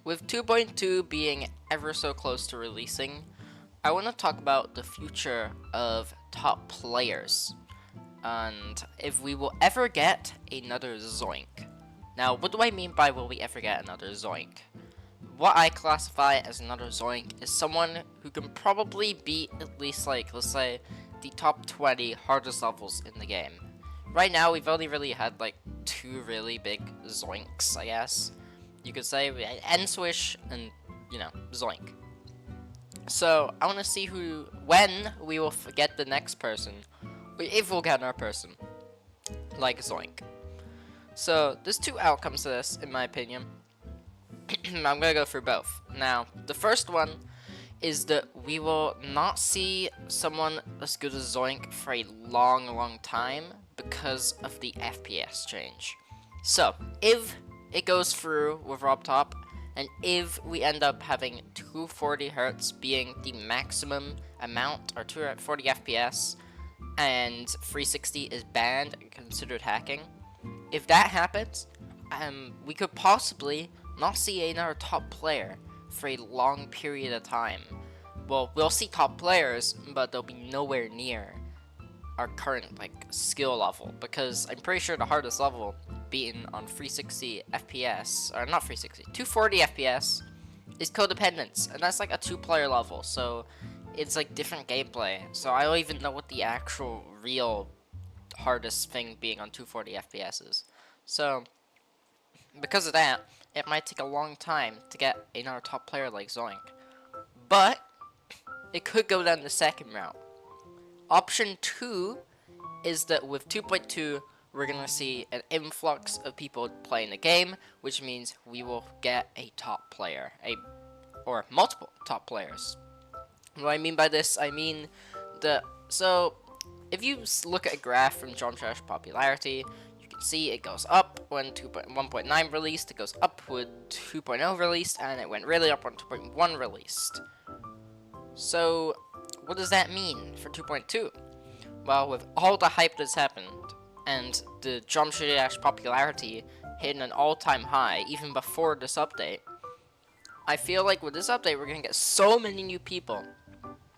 With 2.2 being ever so close to releasing, I want to talk about the future of top players and if we will ever get another Zoink. Now, what do I mean by will we ever get another Zoink? What I classify as another Zoink is someone who can probably beat at least, like, let's say, the top 20 hardest levels in the game. Right now, we've only really had, like, two really big Zoinks, I guess. You could say N-Swish and, Zoink. So, I want to see when we will get the next person, or if we'll get our person, like Zoink. So, there's two outcomes to this, in my opinion. I'm gonna go through both. Now, the first one is that we will not see someone as good as Zoink for a long time because of the FPS change. So, if it goes through with RobTop, and if we end up having 240 Hz being the maximum amount, or 240 FPS, and 360 is banned and considered hacking, if that happens, we could possibly not see another top player for a long period of time. Well, we'll see top players, but they'll be nowhere near our current skill level, because I'm pretty sure the hardest level beaten on 360 FPS, or not 360, 240 FPS is Codependence, and that's like a 2-player level, so it's like different gameplay. So I don't even know what the actual real hardest thing being on 240 FPS is. So because of that, it might take a long time to get another top player like Zoink. But it could go down the second route. Option 2 is that with 2.2, we're going to see an influx of people playing the game, which means we will get a top player, or multiple top players. What I mean by this, I mean that, so if you look at a graph from Geometry Dash popularity, you can see it goes up when 1.9 released, it goes up with 2.0 released, and it went really up when 2.1 released. So what does that mean for 2.2? Well, with all the hype that's happened, and the Geometry Dash popularity hitting an all-time high even before this update, I feel like with this update we're gonna get so many new people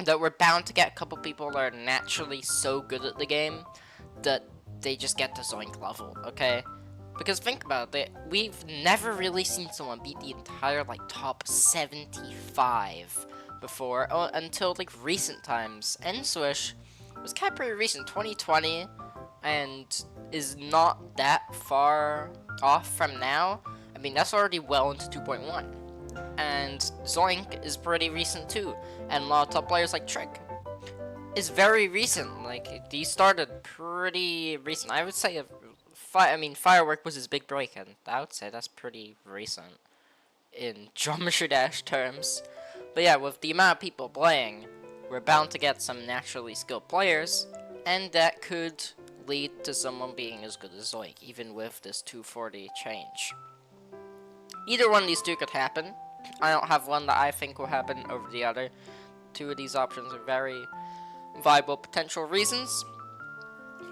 that we're bound to get a couple people that are naturally so good at the game that they just get to Zoink level, okay? Because think about it, we've never really seen someone beat the entire top 75 before, until recent times. N-Swish was kind of pretty recent, 2020, and is not that far off from now. I mean, that's already well into 2.1. And Zoink is pretty recent too, and a lot of top players like Trick is very recent. He started pretty recent. I would say, Firework was his big break, and I would say that's pretty recent in Geometry Dash terms. But yeah, with the amount of people playing, we're bound to get some naturally skilled players, and that could lead to someone being as good as Zoink, even with this 240 change. Either one of these two could happen. I don't have one that I think will happen over the other. Two of these options are very viable potential reasons.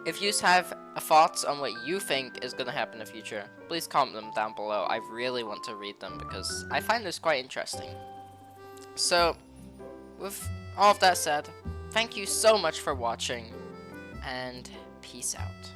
If you have thoughts on what you think is going to happen in the future, please comment them down below. I really want to read them because I find this quite interesting. So, with all of that said, thank you so much for watching, and peace out.